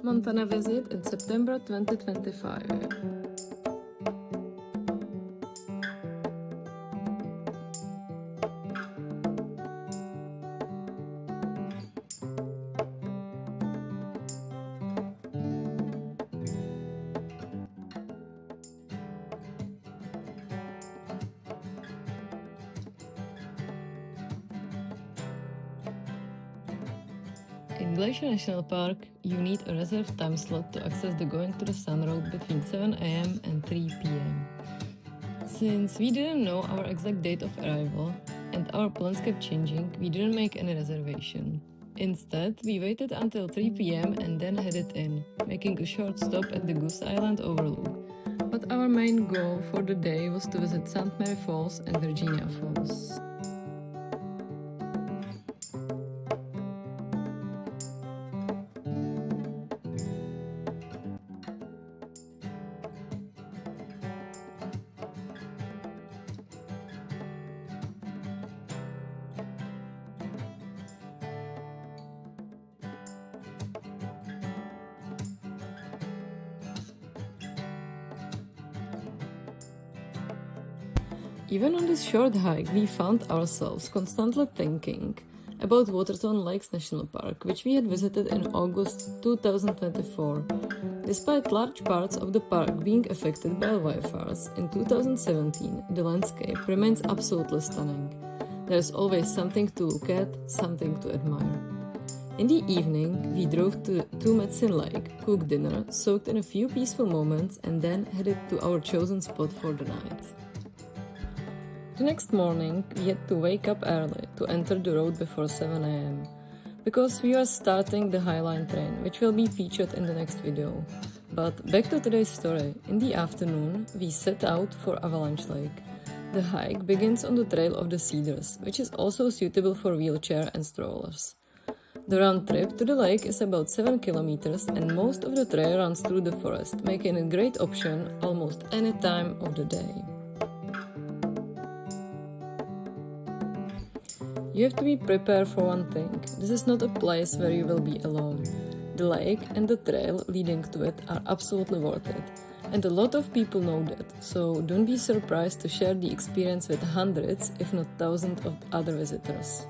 Montana visit in September 2025. In Glacier National Park, you need a reserved time slot to access the Going to the Sun road between 7 am and 3 pm. Since we didn't know our exact date of arrival and our plans kept changing, we didn't make any reservation. Instead, we waited until 3 pm and then headed in, making a short stop at the Goose Island Overlook. But our main goal for the day was to visit St. Mary Falls and Virginia Falls. Even on this short hike, we found ourselves constantly thinking about Waterton Lakes National Park, which we had visited in August 2024. Despite large parts of the park being affected by wildfires in 2017, the landscape remains absolutely stunning. There's always something to look at, something to admire. In the evening, we drove to Medicine Lake, cooked dinner, soaked in a few peaceful moments, and then headed to our chosen spot for the night. The next morning, we had to wake up early to enter the road before 7 am, because we are starting the Highline train, which will be featured in the next video. But back to today's story. In the afternoon, we set out for Avalanche Lake. The hike begins on the Trail of the Cedars, which is also suitable for wheelchair and strollers. The round trip to the lake is about 7 kilometers and most of the trail runs through the forest, making it a great option almost any time of the day. You have to be prepared for one thing. This is not a place where you will be alone. The lake and the trail leading to it are absolutely worth it. And a lot of people know that, so don't be surprised to share the experience with hundreds, if not thousands of other visitors.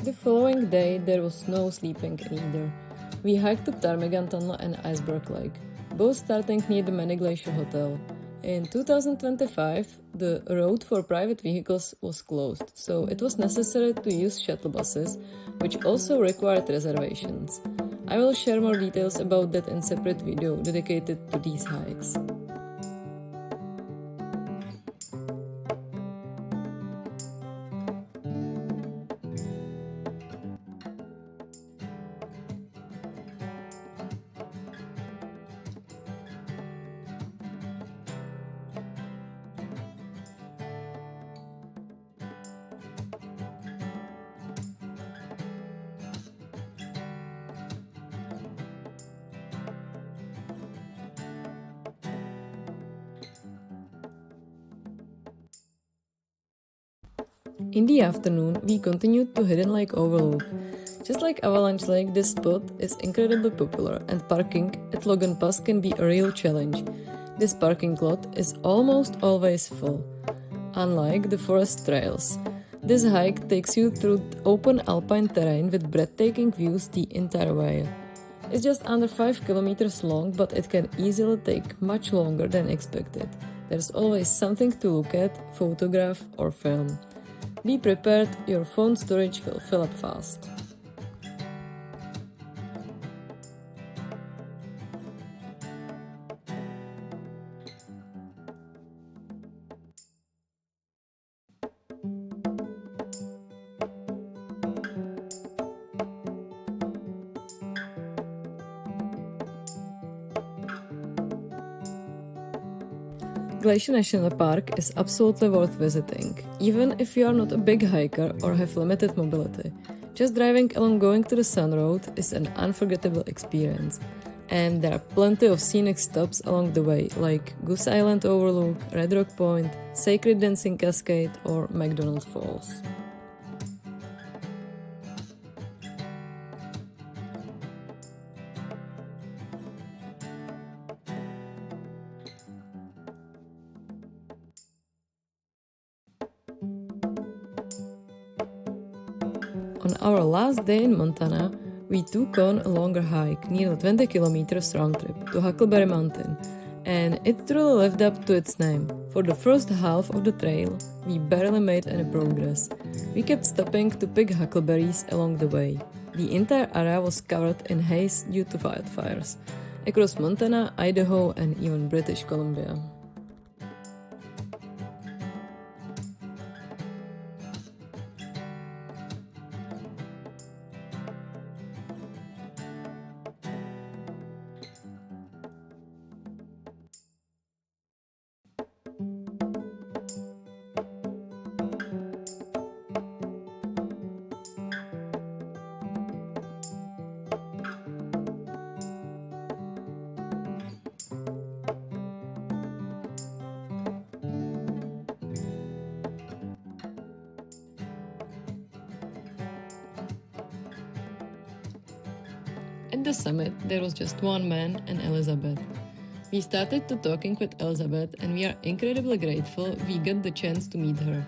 The following day, there was no sleeping either. We hiked up Ptarmigan Tunnel and Iceberg Lake, both starting near the Many Glacier Hotel. In 2025, the road for private vehicles was closed, so it was necessary to use shuttle buses, which also required reservations. I will share more details about that in a separate video dedicated to these hikes. In the afternoon, we continued to Hidden Lake Overlook. Just like Avalanche Lake, this spot is incredibly popular and parking at Logan Pass can be a real challenge. This parking lot is almost always full. Unlike the forest trails, this hike takes you through open alpine terrain with breathtaking views the entire way. It's just under 5 kilometers long, but it can easily take much longer than expected. There's always something to look at, photograph or film. Be prepared, your phone storage will fill up fast. Glacier National Park is absolutely worth visiting, even if you are not a big hiker or have limited mobility. Just driving along going to the Sun Road is an unforgettable experience, and there are plenty of scenic stops along the way, like Goose Island Overlook, Red Rock Point, Sacred Dancing Cascade, or McDonald Falls. On our last day in Montana, we took on a longer hike, nearly 20 kilometers round trip, to Huckleberry Mountain, and it truly lived up to its name. For the first half of the trail, we barely made any progress. We kept stopping to pick huckleberries along the way. The entire area was covered in haze due to wildfires, across Montana, Idaho, and even British Columbia. At the summit, there was just one man and Elizabeth. We started to talking with Elizabeth, and we are incredibly grateful we got the chance to meet her.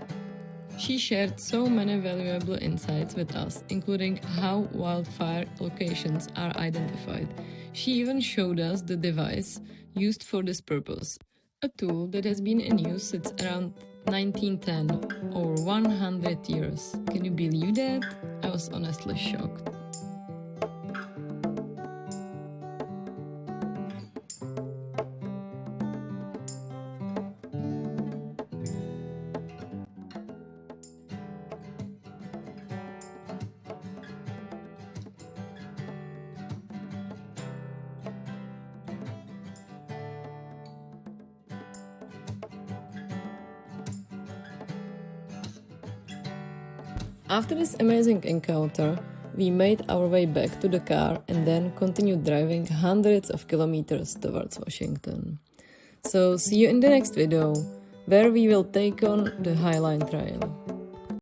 She shared so many valuable insights with us, including how wildfire locations are identified. She even showed us the device used for this purpose, a tool that has been in use since around 1910, over 100 years. Can you believe that? I was honestly shocked. After this amazing encounter, we made our way back to the car and then continued driving hundreds of kilometers towards Washington. So see you in the next video, where we will take on the Highline Trail.